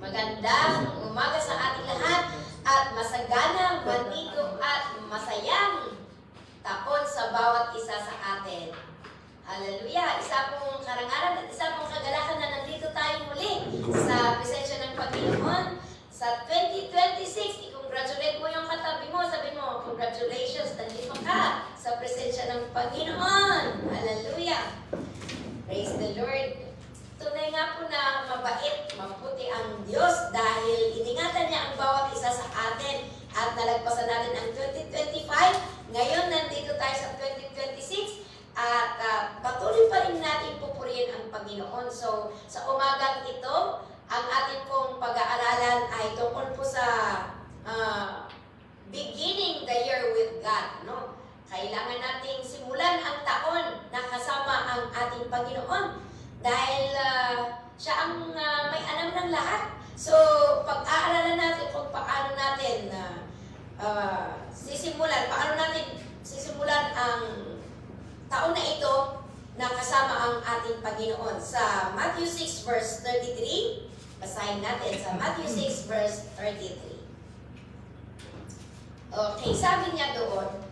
Magandang umaga sa ating lahat at masaganang, bandito at masayang taon sa bawat isa sa atin. Hallelujah! Isa pong karangalan at isa pong kagalakan na nandito tayo muli sa presensya ng Panginoon. Sa 2026, i-congratulate mo yung katabi mo. Sabi mo, congratulations, nandito ka sa presensya ng Panginoon. Hallelujah! Praise the Lord! Tunay nga po na mabait, mabuti ang Diyos dahil iningatan niya ang bawat isa sa atin at nalagpasan natin ang 2025. Ngayon, nandito tayo sa 2026 at patuloy pa rin natin pupurihin ang Panginoon. So, sa umagang ito, ang ating pong pag-aaralan ay tungkol po sa beginning the year with God. No? Kailangan nating simulan ang taon na kasama ang ating Panginoon. Dahil siya ang may alam ng lahat. So, pag-aaralan natin kung paano natin paano natin sisimulan ang taon na ito na kasama ang ating Panginoon. Sa Matthew 6 verse 33, basahin natin sa Matthew 6 verse 33. Okay, sabi niya doon,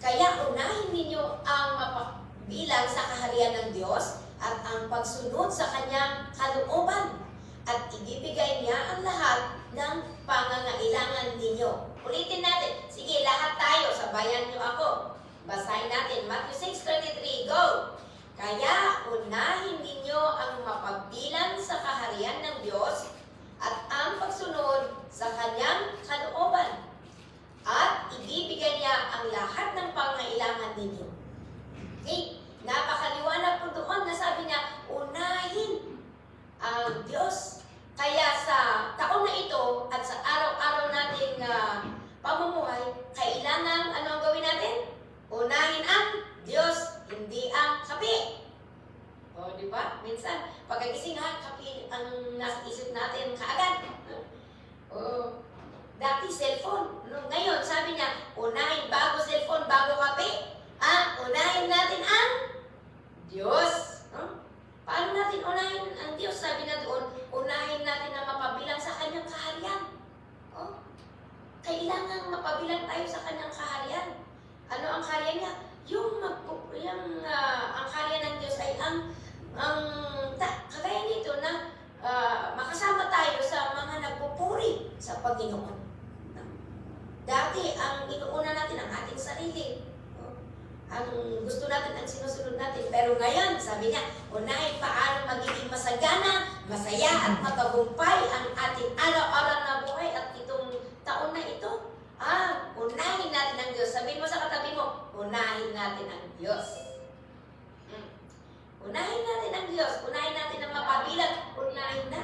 kaya unahin ninyo ang mapabilang sa kaharian ng Diyos at ang pagsunod sa kanyang kalooban at ibibigay niya ang lahat ng pangangailangan ninyo. Ulitin natin. Sige, lahat tayo. Sabayan niyo ako. Basahin natin. Matthew 6:33. Go! Kaya unahin ninyo ang mapagbilang sa kaharian ng Diyos at ang pagsunod sa kanyang kalooban at ibibigay niya ang lahat ng pangangailangan ninyo. Okay? Napakaliwanag po doon na sabi niya, unahin ang Diyos. Kaya sa taon na ito at sa araw-araw nating pamumuhay, kailangan ano ang gawin natin? Unahin ang Diyos, hindi ang kape. O, di ba? Minsan, pagkagising kape ang nasa isip natin kaagad. O, dati cellphone. Ngayon, sabi niya, unahin bago cellphone, bago kape. Unahin natin ang Diyos. Paano natin unahin ang Diyos? Sabi na doon, unahin natin na mapabilang sa kanyang kaharian. Kailangan mapabilang tayo sa kanyang kaharian. Ano ang kaharian niya? Ang kaharian ng Diyos ay kagaya nito na makasama tayo sa mga nagpupuri sa Panginoon. Dati, ang inuuna natin ang ating sarili. Ang gusto natin, ang sinusunod natin. Pero ngayon, sabi niya, unahin paano magiging masagana, masaya at matagumpay ang ating araw-araw na buhay at itong taon na ito. Unahin natin ang Diyos. Sabihin mo sa katabi mo, unahin natin ang Diyos. Unahin natin ang Diyos. Unahin natin ang mapabilang. Unahin na.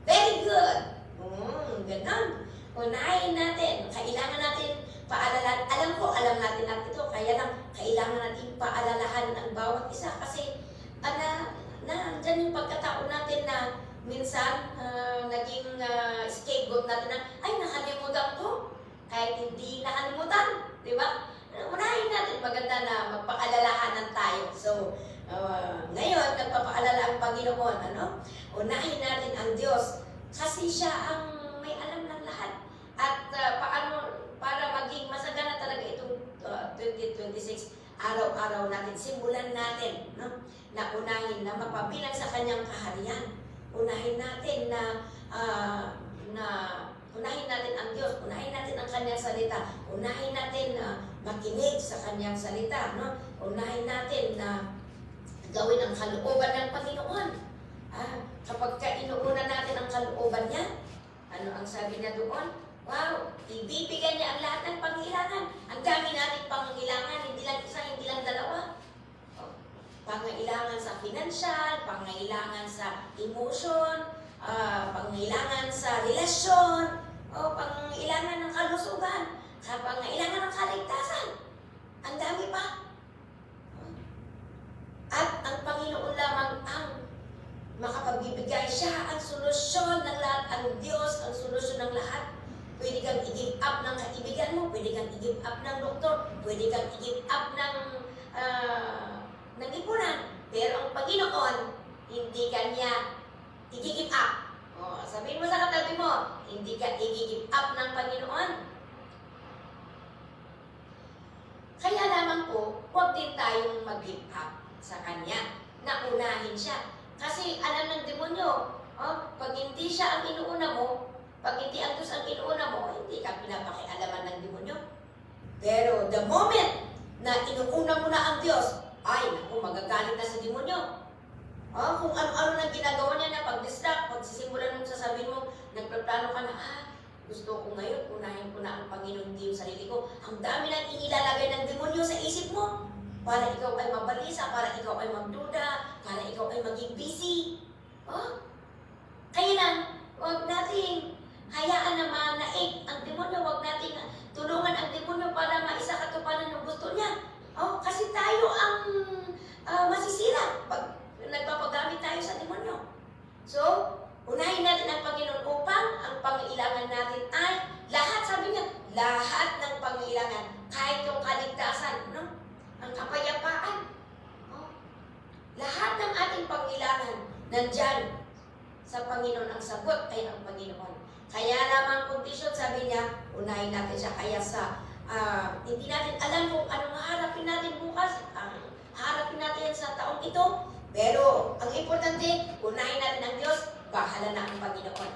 Very good. Ganun. Unahin natin. Kailangan natin paalalan. Alam natin natin ito. Kaya lang, kailangan natin paalalahan ang bawat isa. Kasi, dyan yung pagkataon natin na minsan, naging scapegoat natin na, ay, nakalimutan ko. Kahit hindi nakalimutan. Di ba? Unahin natin. Maganda na magpaalalahanan tayo. So, ngayon, nagpapaalala ang Panginoon. Unahin natin ang Diyos. Kasi siya ang may alam ng lahat. At para maging masagana talaga itong 2026, araw-araw natin, simulan natin, na unahin, na mapabilang sa kanyang kaharian. Unahin natin unahin natin ang Diyos, unahin natin ang kanyang salita, unahin natin makinig sa kanyang salita, unahin natin na gawin ang kalooban ng Panginoon. Kapag inuuna natin ang kalooban niya, ano ang sabi niya doon? Wow! Ibibigay niya ang lahat ng pangailangan. Ang dami natin pangailangan, hindi lang isa, hindi lang dalawa. Pangailangan sa financial, pangailangan sa emotion, pangailangan sa relasyon, pangailangan ng kalusugan, pangailangan ng kaligtasan. Ang dami pa. At ang Panginoon lamang ang makapagbibigay. Siya ang solusyon ng lahat. Ang Diyos ang solusyon ng lahat. Pwede kang i-give up ng kaibigan mo, pwede kang i-give up ng doktor, pwede kang i-give up ng lipunan. Pero ang Panginoon, hindi kanya i-give up. O, sabihin mo sa katabi mo, hindi ka i-give up ng Panginoon. Kaya lamang po, huwag din tayong mag-give up sa Kanya. Naunahin siya. Kasi alam ng demonyo, pag hindi siya ang inuuna mo, pag hindi ang Diyos ang inuuna mo, hindi ka pinapakialaman ng demonyo. Pero the moment na inuuna mo na ang Diyos, ay, naku, magagalit na sa demonyo. Kung ano-ano nang ginagawa niya na pag-distract, pag sisimulan mong sasabihin mo, nagpaplano ka na, gusto ko ngayon, unahin ko na ang Panginoon, hindi yung sarili ko. Ang dami nang inilalagay ng demonyo sa isip mo. Para ikaw ay mabalisa, para ikaw ay magduda, para ikaw ay maging busy. Kaya lang, huwag nating hayaan na manaig ang demonyo, huwag nating tulungan ang demonyo para maisakatuparan ng gusto niya. Kasi tayo ang masisira pag nagpapagamit tayo sa demonyo. So, unahin natin ang Panginoon upang ang pangailangan natin ay lahat, sabi niya, lahat ng pangailangan, kahit yung kaligtasan, ang kapayapaan. Lahat ng ating pangailangan, nandyan sa Panginoon. Ang sagot ay ang Panginoon. Kaya lamang kondisyon, sabi niya, unahin natin siya. Kaya hindi natin alam kung anong haharapin natin bukas, haharapin natin sa taong ito. Pero, ang importante, unahin natin ang Diyos, bahala na ang Panginoon.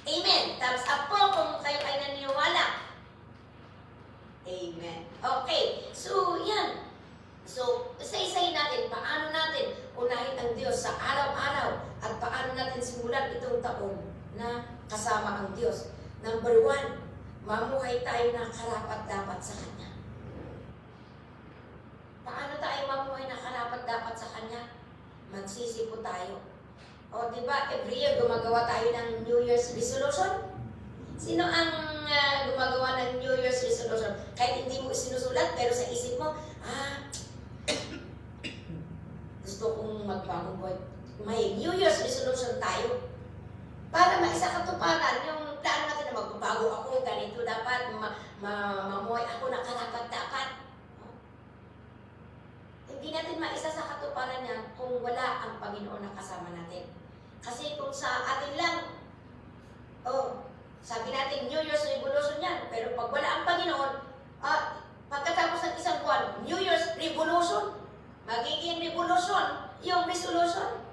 Amen. Thumbs up po kung kayo ay naniniwala. Amen. Okay. So, yan. So, isa-isahin natin, paano natin unahin ang Diyos sa araw-araw at paano natin simulan itong taon na kasama ang Diyos. Number 1, mamuhay tayo na karapat-dapat sa Kanya. Paano tayo mamuhay na karapat-dapat sa Kanya? Magsisipo tayo. Diba, every year gumagawa tayo ng New Year's resolution? Sino ang gumagawa ng New Year's resolution? Kahit hindi mo sinusulat, pero sa isip mo, gusto kong magbago boy. May New Year's resolution tayo. Para maisakatuparan yung plano natin na magbabago ako, ganito dapat, mamuhay ako na karapat-dapat. Hindi natin maisa sa katuparan niya kung wala ang Panginoon na kasama natin. Kasi kung sa atin lang, sabi natin New Year's resolution yan, pero pag wala ang Panginoon, pagkatapos ng isang buwan, New Year's revolution, magiging revolution yung resolution.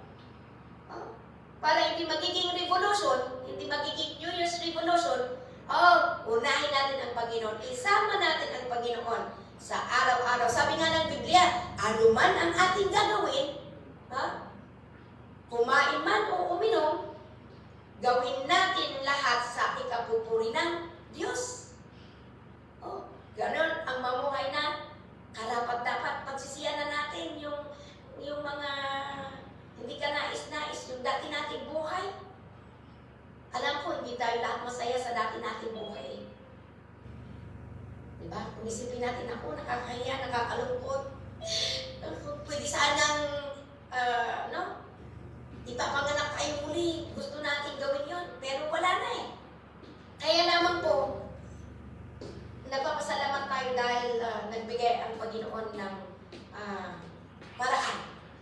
Para hindi magiging revolution, hindi magiging New Year's revolution, unahin natin ang Panginoon. Isama natin ang Panginoon sa araw-araw. Sabi nga ng Biblia, anuman ang ating gagawin, kumain man o uminom, gawin natin lahat sa ikapupuri ng Diyos. Ganon ang mamuhay na karapat-dapat. Pagsisiyan na natin yung mga hindi ka nais-nais, yung dati nating buhay. Alam ko, hindi tayo lahat masaya sa dati nating buhay. Diba? Kung isipin natin, ako, nakakahiya, nakakalungkot. Pwede sanang, ipapanganak kayo muli. Gusto natin gawin yon, pero wala na eh. Kaya lamang po, nagpapasalamat tayo dahil nagbigay ang Panginoon ng paraan.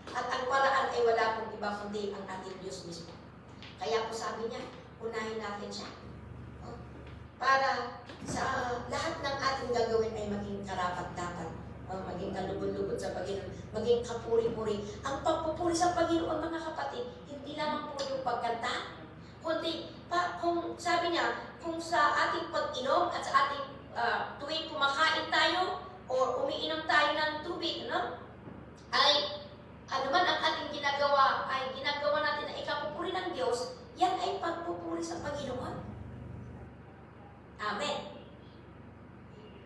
At ang paraan ay wala pong iba kundi ang ating Diyos mismo. Kaya po sabi niya, unahin natin siya. Para sa lahat ng ating gagawin ay maging karapat-dapat. Maging kalubod-lubod sa Panginoon. Maging kapuri-puri. Ang pagpupuri sa Panginoon, mga kapatid, hindi lamang po yung pagkanta, kundi, kung sabi niya, kung sa ating pag-inom at sa ating tuwing kumakain tayo o umiinom tayo ng tubig, ay anuman ang ating ginagawa ay ginagawa natin na ikapupuri ng Diyos, yan ay pagpupuri sa Panginoon. Amen.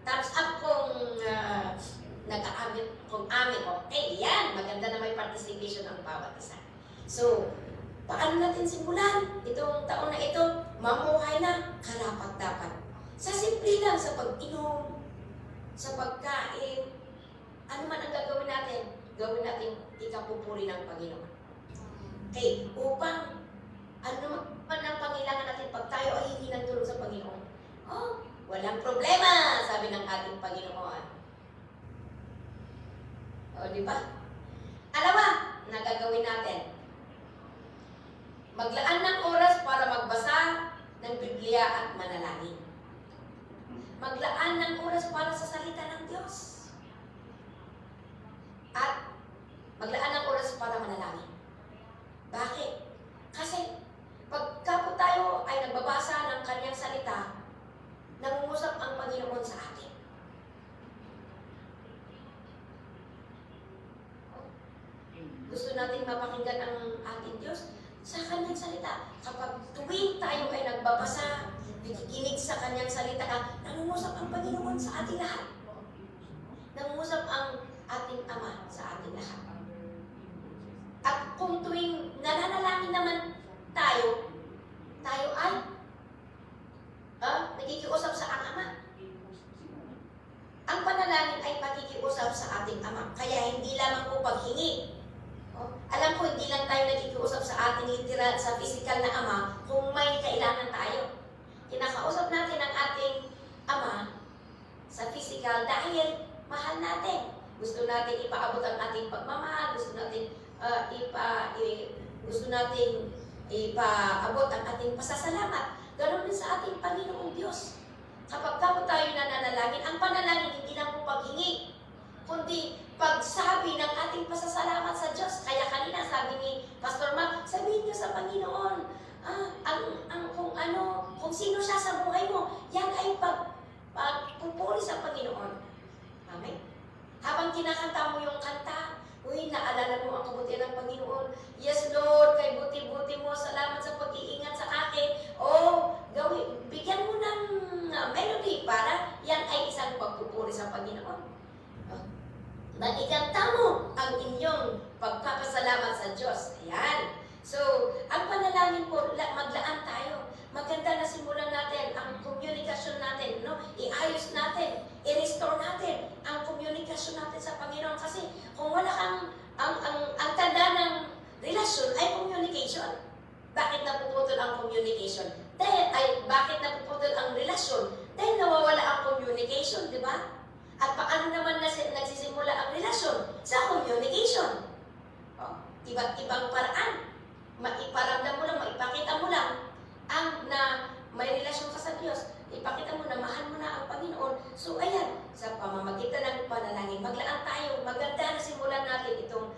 Thumbs up kung nag-aamin, kung amin. Okay, yan. Maganda na may participation ang bawat isa. So, paano natin simulan itong taon na ito? Mamuhay na karapat-dapat. Sa simple lang, sa pag-inom, sa pagkain, ano man ang gagawin gawin natin ikapupuri ng Panginoon. Okay, upang ano man ang pangailangan natin pag tayo ay hingi ng tulong sa Panginoon. Walang problema, sabi ng ating Panginoon. Di ba? Alawa, na gagawin natin. Maglaan ng oras para magbasa ng Biblia at manalangin. Maglaan ng oras para sa salita ng Diyos. At maglaan ng oras para manalangin. Bakit? Kasi pagka po tayo ay nagbabasa ng kanyang salita, nangungusap ang Panginoon sa atin. Gusto natin mapakinggan ang ating Diyos sa kanyang salita. Kapag tuwing tayo ay nagbabasa, nakikinig sa kanyang salita, nangungusap ang Panginoon sa ating lahat. Nangungusap ang ating Ama sa ating lahat. At kung tuwing nananalangin naman tayo ay nakikiusap sa ang Ama. Ang panalangin ay pakikiusap sa ating Ama. Kaya hindi lamang po paghingi. Alam ko, hindi lang tayo nakikiusap sa ating literal, sa physical na Ama kung may kailangan tayo. Kinakausap natin ang ating Ama sa physical dahil mahal natin. Gusto natin ipaabot ang ating pagmamahal, gusto natin ipaabot ang ating pasasalamat. Ganon din sa ating Panginoong Diyos. Kapag po tayo nananalangin, ang panalangin hindi lang po paghingi, kundi pagsabi ng ating pasasalamat sa Diyos. Kaya kanina sabi ni Pastor Mark, sabihin niyo sa Panginoon, kung sino siya sa buhay mo, yan ay pagpupuri sa Panginoon. Amen. Habang kinakanta mo yung kanta, naalala mo ang kabutihan ng Panginoon. Yes, Lord, kay buti-buti mo, salamat sa pag-iingat sa akin. Bigyan mo ng melody para yan ay isang pagpupuri sa Panginoon. Ikanta mo ang inyong pagpapasalamat sa Diyos. Ayan. So, ang panalangin po, maglaan tayo. Maganda na simulan natin ang komunikasyon natin, no? Iayos natin, i-restore natin ang komunikasyon natin sa Panginoon. Kasi kung wala kang, ang tanda ng relasyon ay communication. Bakit napuputol ang communication? Bakit napuputol ang relasyon? Dahil nawawala ang communication, di ba? At paano naman nagsisimula ang relasyon? Sa communication. Iba't ibang paraan. Maiparamdam mo lang, maipakita mo lang na may relasyon ka sa Diyos. Ipakita mo na mahal mo na ang Panginoon. So ayan, sa pamamagitan ng panalangin, maglaan tayo. Maganda na simulan natin itong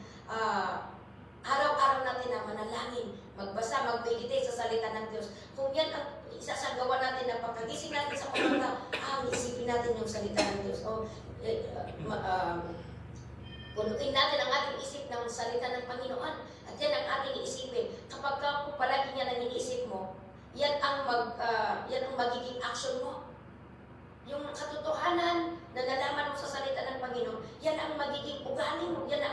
araw-araw natin na manalangin, magbasa, mag-meditate sa salita ng Diyos. Kung yan ang isa sa gawa natin na pagkagising natin sa umaga, isipin natin yung salita ng Diyos. Punuin natin ang ating isip ng salita ng Panginoon. At yan ang ating iisipin. Kapag kung palagi yan ang iniisip mo, yan ang magiging action mo. Yung katotohanan na nalaman mo sa salita ng Panginoon, yan ang magiging ugali mo, yan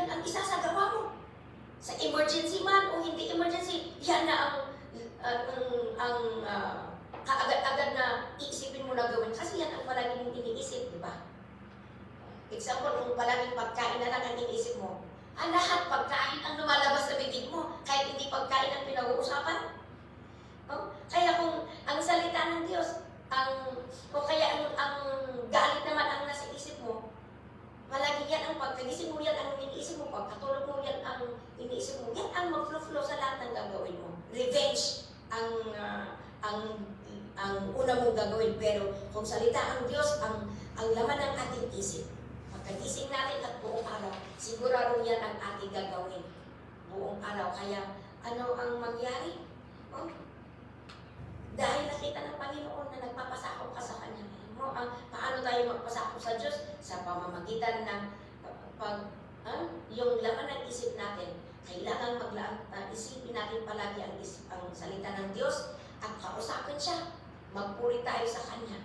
ang isasagawa mo. Sa emergency man o hindi emergency, yan na ang kaagad-agad na iisipin mo na gawin. Kasi yan ang palagi mong iniisip, di ba? Example, kung palaging pagkain na lang ang iniisip mo, lahat pagkain ang lumalabas sa bibig mo, kahit hindi pagkain ang pinag-uusapan. Kaya kung ang salita ng Diyos, ang galit naman ang nasa isip mo, palagi yan ang pagkagising mo, yan ang iniisip mo, pagkatulog mo, yan ang iniisip mo, yan ang mag-flow sa lahat ng gagawin mo. Revenge ang una mong gagawin, pero kung salita ang Diyos, ang laman ng ating isip, pagkagising natin at buong araw, sigurado yan ang ating gagawin buong araw. Kaya ano ang mangyari? Dahil nakita ng Panginoon na nagpapasakop ka sa Kanya. Paano tayo magpasakop sa Diyos? Sa pamamagitan ng yung laman ng isip natin. Kailangan isipin natin palagi ang salita ng Diyos at kausapin siya. Magpuri tayo sa Kanya.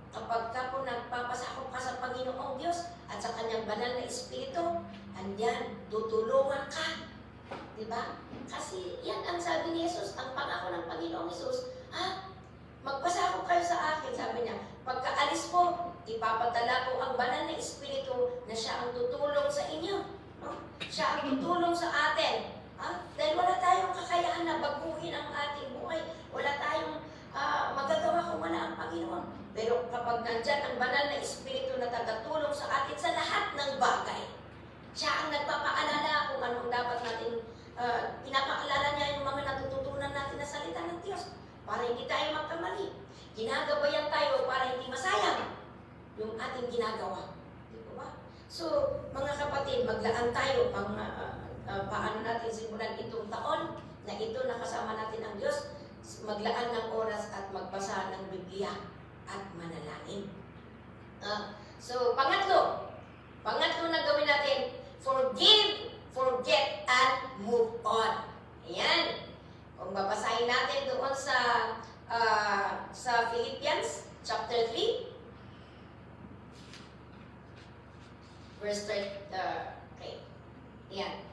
Kapag ka po nagpapasakop ka sa Panginoong Diyos at sa Kanyang banal na Espiritu, andyan, tutulungan ka. Diba? Kasi yan ang sabi ni Jesus, ang pangako ng Panginoong Jesus, magpasakop kayo sa akin, sabi niya. Pagkaalis ko, ipapadala ko ang banal na Espiritu na siya ang tutulong sa inyo. Siya ang tutulong sa atin. Dahil wala tayong kakayahan na baguhin ang ating buhay. Wala tayong magagawa kung wala ang Panginoon. Pero kapag nandyan ang banal na Espiritu na tagatulong sa atin sa lahat ng bagay, siya ang nagpapaalala kung anong dapat natin pinapaalala niya yung mga natututunan natin na salita ng Diyos para hindi tayo magkamali. Ginagabayan tayo para hindi masayang yung ating ginagawa. Di ba? So, mga kapatid, maglaan tayo paano natin simulan itong taon na ito nakasama natin ang Diyos, maglaan ng oras at magbasa ng Biblia at manalangin. So, pangatlo na gawin natin, forgive, forget, and move on. Ayan. Kung babasahin natin doon sa Philippians chapter 3, verse 3, okay. Ayan.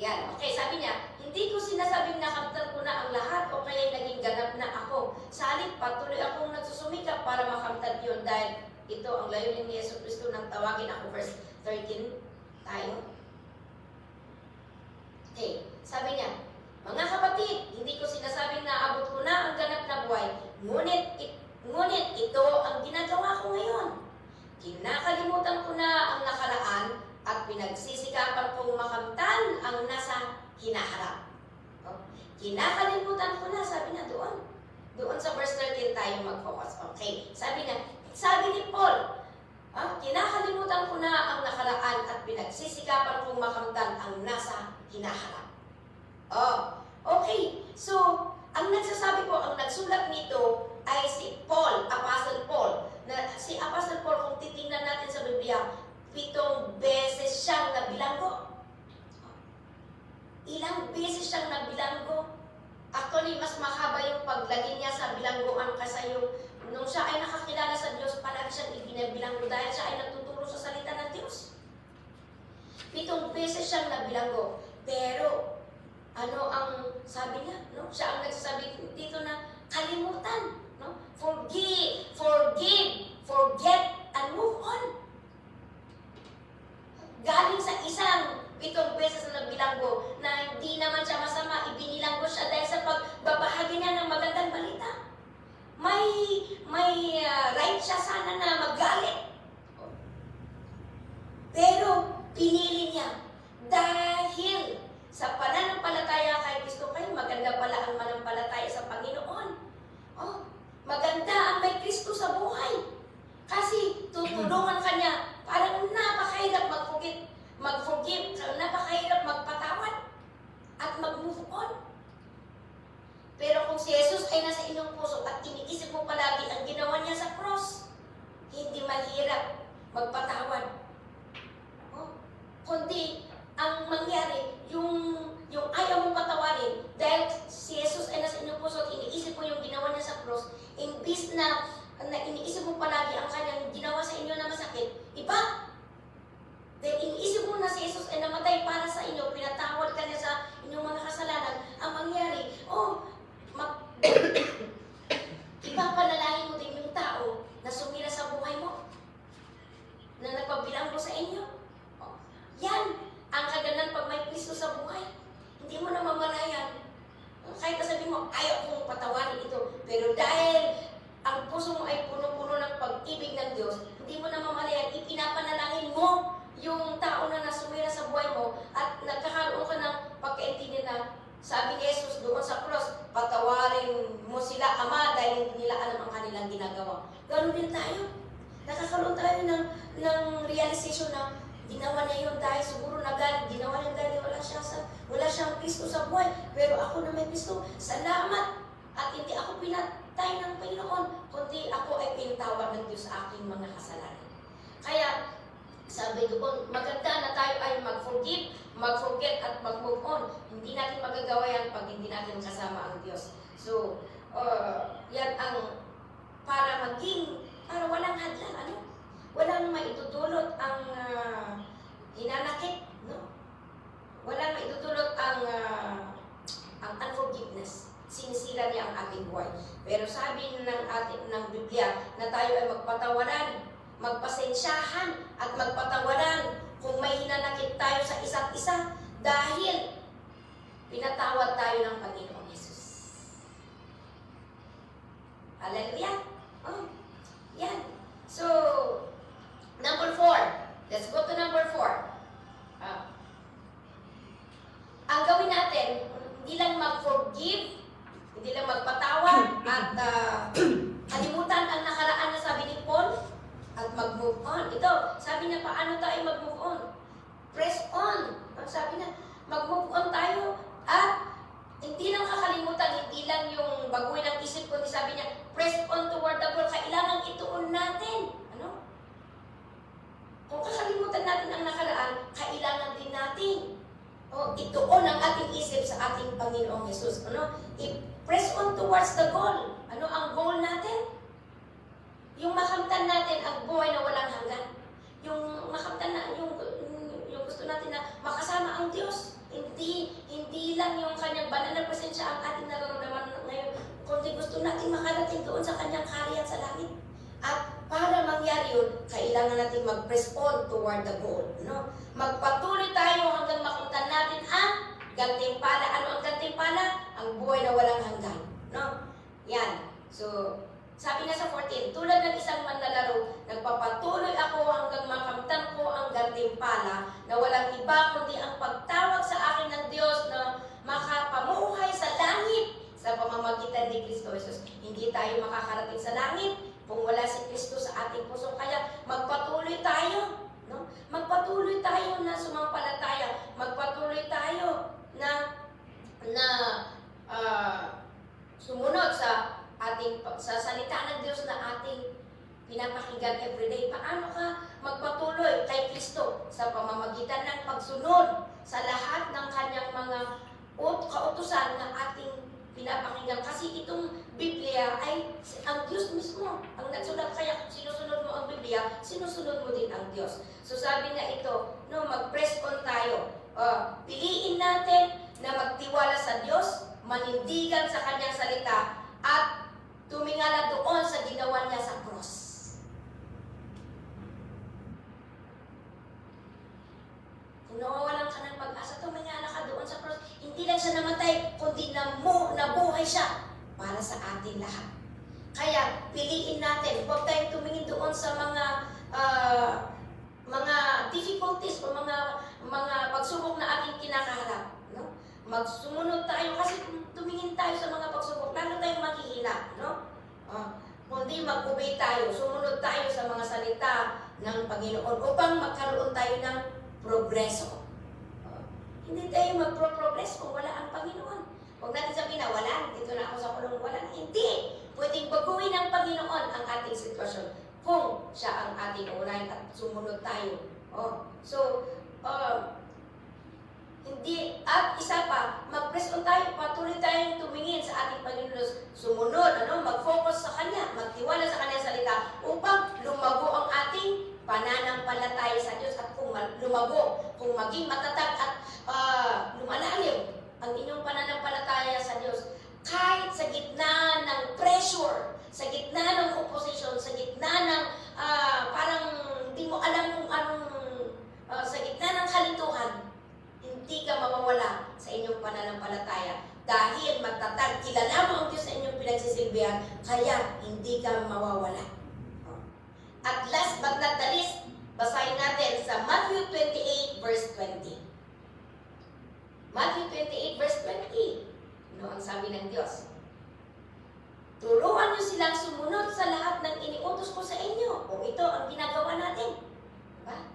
Yan. Okay, sabi niya, hindi ko sinasabing nakamtan ko na ang lahat o kaya naging ganap na ako. Sa halip, patuloy akong nagsusumikap para makamtan yun dahil ito ang layunin ni Yesu Cristo nang tawagin ako. Verse 13 tayo. Okay, sabi niya, mga kapatid, hindi ko sinasabing naabot ko na ang ganap na buhay, ngunit ito ang ginagawa ko ngayon. Kinakalimutan ko na ang nakaraan at pinagsisikapan kong makamtan ang nasa hinaharap. Kinakalimutan ko na, sabi na doon. Doon sa verse 13 tayo mag-focus. Okay, sabi ni Paul, kinakalimutan ko na ang nakaraan at pinagsisikapan kong makamtan ang nasa hinaharap. Okay, so, ang nagsasabi po, ang nagsulat nito ay si Paul, Apostle Paul. Si Apostle Paul, kung titingnan natin sa Biblia, 7 beses siyang nabilanggo. Ilang beses siyang nabilanggo. Actually, mas mahaba yung paglagay niya sa bilanggoan kasi yung nung siya ay nakakilala sa Diyos, palagi siyang ibinabilanggo dahil siya ay nagtuturo sa salita ng Diyos. 7 beses siyang nabilanggo. Pero, ano ang sabi niya? No? Siya ang nagsasabi dito na kalimutan. No? Forgive, forget, and move on. Galing sa isang 7 beses na nagbilanggo na hindi naman siya masama, ibinilanggo siya dahil sa pagbabahagi niya ng magandang balita. May right siya sana na magalit. Pero pinili niya dahil sa pananampalataya kay Kristo, kayo maganda pala ang manampalataya sa Panginoon. Maganda ang may Kristo sa buhay. Kasi tutulungan ka niya. Parang napakahirap mag-forgive, napakahirap magpatawad at mag-move on. Pero kung si Jesus ay nasa inyong puso at iniisip mo palagi ang ginawa niya sa cross, hindi mahirap magpatawad. Kundi ang mangyari, yung ayaw mong patawarin, dahil si Jesus ay nasa inyong puso at iniisip mo yung ginawa niya sa cross, imbis na iniisip mo palagi ang kanyang ginawa sa inyo na masakit, iba. Dahil iniisip mo na si Jesus ay namatay para sa inyo, pinatawad ka niya sa inyong mga kasalanan, ang mangyari, ipapanalangin mo din yung tao na sumira sa buhay mo, na nagpabilanggo sa inyo. Yan ang kaganan pag may Kristo sa buhay. Hindi mo na mamalayan. Kahit sabihin mo, ayaw kong patawarin ito. Pero dahil ang puso mo ay puno-puno ng pag-ibig ng Diyos, hindi mo na mamalayan, ipinapanalangin mo yung tao na nasumira sa buhay mo at nagkakaroon ka ng pagkaintindi na sabi ni Jesus doon sa cross, patawarin mo sila, Ama, dahil hindi nila alam ang kanilang ginagawa. Ganoon din tayo. Nakakaroon tayo ng realization na ginawa niya yun dahil siguro ginawa niya dahil wala siyang Kristo sa buhay. Pero ako na may Kristo, salamat. At hindi ako pinatay ng Panginoon, kundi ako ay pinatawad ng Diyos sa aking mga kasalanan. Kaya, sabi doon, maganda na tayo ay mag-forgive, mag-forget at mag-move on. Hindi natin magagawa yan pag hindi natin kasama ang Diyos. So, yan ang para walang hadlang, walang maitutulot ang hinanakit, no? Walang maitutulot ang unforgiveness. Sinisira niya ang ating buhay. Pero sabi ng Biblia na tayo ay magpatawaran, magpasensyahan at magpatawaran kung may hinanakit tayo sa isa't isa dahil pinatawad tayo ng Panginoong Yesus. Hallelujah! Yan. So, number 4. Let's go to number 4. Ang gawin natin, hindi lang mag-forgive, hindi lang magpatawad, at kalimutan ang nakaraan na sabi ni Paul, at mag-move on. Ito, sabi niya, paano tayo mag-move on? Press on. Ang sabi niya, mag-move on tayo, at hindi lang kakalimutan, hindi lang yung baguhin ang isip, kundi sabi niya, press on toward the goal. Kailangan ituon natin. Ano? Kung kakalimutan natin ang nakaraan, kailangan din natin ituon ang ating isip sa ating Panginoong Jesus. Ano? I-press on towards the goal. Ano ang goal natin? Yung makamtan natin ang buhay na walang hanggan. Yung makamtan na, yung gusto natin na makasama ang Diyos. Hindi lang yung kanyang banal na presensya ang ating nararamdaman ngayon, kundi gusto natin makarating doon sa kanyang kaharian sa langit. At para mangyari yun, kailangan natin mag-press on toward the goal. No? Magpatuloy tayo hanggang makamtan natin ang gantimpala. Ano ang gantimpala? Ang buhay na walang hanggan. No? Yan. So, sabi nga sa 14, tulad ng isang manlalaro, nagpapatuloy ako hanggang makamtan ko ang gantimpala na walang iba kundi ang pagtawag sa akin ng Diyos na makapamuhay sa langit sa pamamagitan ni Kristo Jesus. Hindi tayo makakarating sa langit kung wala si Kristo sa ating puso. Kaya magpatuloy tayo. No? Magpatuloy tayo na sumampalataya. Magpatuloy tayo na sumunod sa salita ng Diyos na ating pinapakinggan everyday. Paano ka magpatuloy kay Kristo? Sa pamamagitan ng pagsunod sa lahat ng kanyang mga kautusan na ating pinapakinggan. Kasi itong Biblia ay ang Diyos mismo ang nagsulat. Kaya kung sinusunod mo ang Biblia, sinusunod mo din ang Diyos. So sabi nga ito, no, mag-press on tayo. Piliin natin na magtiwala sa Diyos, manindigan sa kanyang salita, at tumingala doon sa ginawa niya sa cross. Kung nawawalan ka ng pag-asa, tumingala ka doon sa cross. Hindi lang siya namatay, kundi nabuhay siya para sa ating lahat. Kaya, piliin natin, huwag tayong tumingin doon sa mga difficulties o mga pagsubok na ating kinakaharap. No? Magsumunod tayo kasi kung tumingin tayo sa mga pagsubok, lalo tayong maghihina, no? Kundi mag-obey tayo, sumunod tayo sa mga salita ng Panginoon upang magkaroon tayo ng progreso. Hindi tayo magpro-progress kung wala ang Panginoon. Huwag natin sabihin na wala, dito na ako sa kulong, wala. Hindi! Pwedeng baguhin ng Panginoon ang ating sitwasyon kung siya ang ating unahin at sumunod tayo. Hindi, at isa pa, mag-press on tayo, patuloy tayong tumingin sa ating Panginoon, sumunod, mag-focus sa Kanya, magtiwala sa Kanyang salita, upang lumago ang ating pananampalataya sa Diyos. At kung lumago, kung maging matatag at lumalalim ang inyong pananampalataya sa Diyos, kahit sa gitna ng pressure, sa gitna ng opposition, sa gitna ng parang hindi mo alam kung anong, sa gitna ng kalituhan, hindi ka mawawala sa inyong pananampalataya dahil matatag. Kilala mo ang Diyos sa inyong pinagsisilbihan, kaya hindi ka mawawala. At last but not the least, basahin natin sa Matthew 28 verse 20. Matthew 28 verse 20. Ano ang sabi ng Diyos? Turuan niyo silang sumunod sa lahat ng iniutos ko sa inyo. O ito ang ginagawa natin. Diba?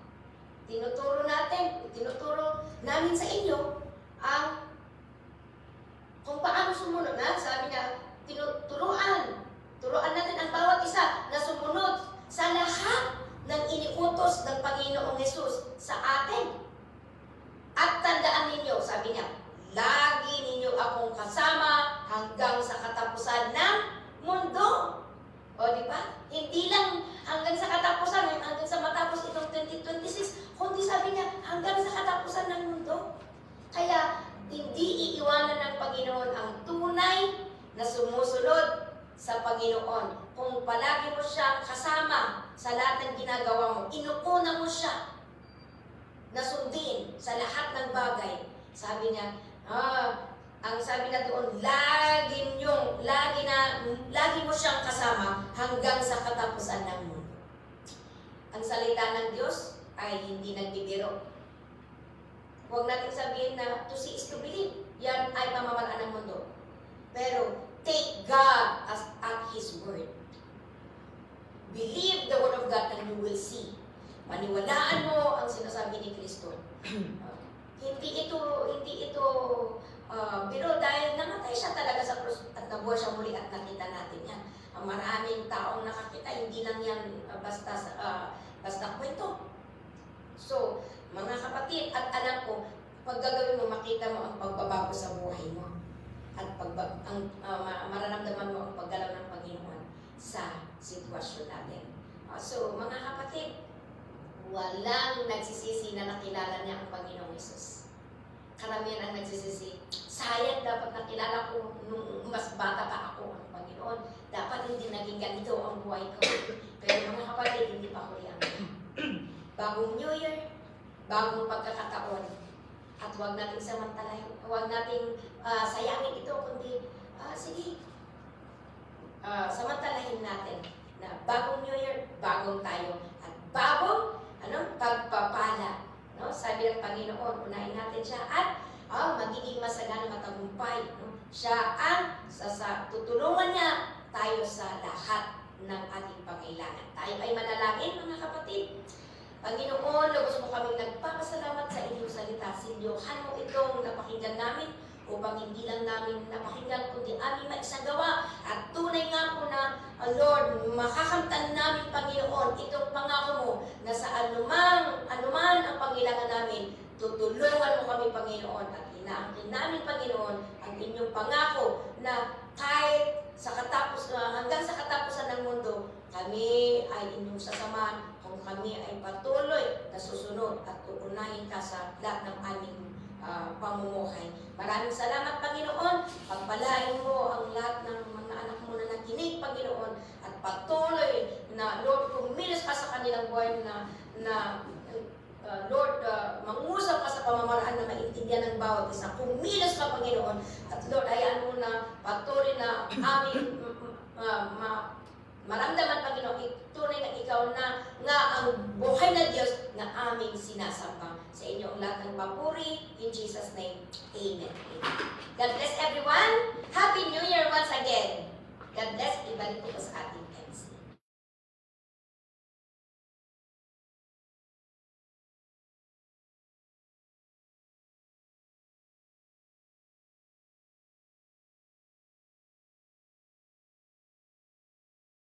Tinuturo namin sa inyo ang kung paano sumunod na. Sabi niya, turuan natin ang bawat isa na sumunod sa lahat ng iniutos ng Panginoong Hesus sa atin. At tandaan ninyo, sabi niya, lagi ninyo akong kasama hanggang sa katapusan ng mundo. O, di ba? Hindi lang hanggang sa katapusan, hanggang sa matapos itong 2026, kundi sabi niya, hanggang sa katapusan ng mundo. Kaya, hindi iiwanan ng Panginoon ang tunay na sumusunod sa Panginoon. Kung palagi mo siyang kasama sa lahat ng ginagawa mo, inuuna mo siya na sundin sa lahat ng bagay. Sabi niya, ang sabi na doon, lagi mo siyang kasama hanggang sa katapusan ng mundo. Ang salita ng Diyos ay hindi nagbibiro. Huwag natin sabihin na to see is to believe. hindi ito biro dahil namatay siya talaga sa krus at nabuhay siya muli at nakita natin yan. Maraming taong nakakita, hindi lang yan basta kwento. So, mga kapatid, at alam ko, pag gagawin mo, makita mo ang pagbabago sa buhay mo. At mararamdaman mo ang paggalaw ng Panginoon sa sitwasyon natin. So, mga kapatid, walang nagsisisi na nakilala niya ang Panginoong Hesus. Karamihan ang nagsisisi, sayang dapat nakilala ko nung mas bata pa ako ang Panginoon. Dapat hindi naging ganito ang buhay ko. Pero mga kapatid, hindi pa huli ang bagong New Year, bagong pagkakataon. At huwag nating samantalahin, huwag nating sayangin ito, kundi sige, samantalahin natin na bagong New Year, bagong tayo, at bagong pagpapala. No? Sabi ng Panginoon, unahin natin siya at magiging masagana matagumpay. No? Siya ang tutulungan niya tayo sa lahat ng ating pangailangan. Tayo ay manalangin, mga kapatid. Panginoon, lubos mo kaming nagpapasalamat sa inyong salita. Sinyohan mo itong napakinggan namin upang hindi lang namin napakinggan kundi aming maisagawa. At tunay nga po na, Lord, makakamtan namin, Panginoon, itong pangako mo na sa anuman ang pangailangan namin, tutulungan mo kami, Panginoon. At inaangkin namin, Panginoon, ang inyong pangako na kahit hanggang sa katapusan ng mundo, kami ay inyong sasamahan kung kami ay patuloy na susunod at uunahin ka sa lahat ng aming pamumuhay. Maraming salamat, Panginoon. Pagpalain mo ang lahat ng mga anak mo na nakinig, Panginoon, at patuloy na, Lord, kumilos ka sa kanilang buhay Lord, mangusap ka sa pamamaraan na maintindihan ng bawat isa. Kumilos ka, Panginoon. At Lord, hayaan mo na patuloy na aming maramdaman, Panginoon, tunay na ikaw na nga ang buhay na Diyos na aming sinasamba. Sa inyong lahat ng papuri, in Jesus' name, Amen. God bless everyone. Happy New Year once again. God bless. Ibalik po sa ating hands.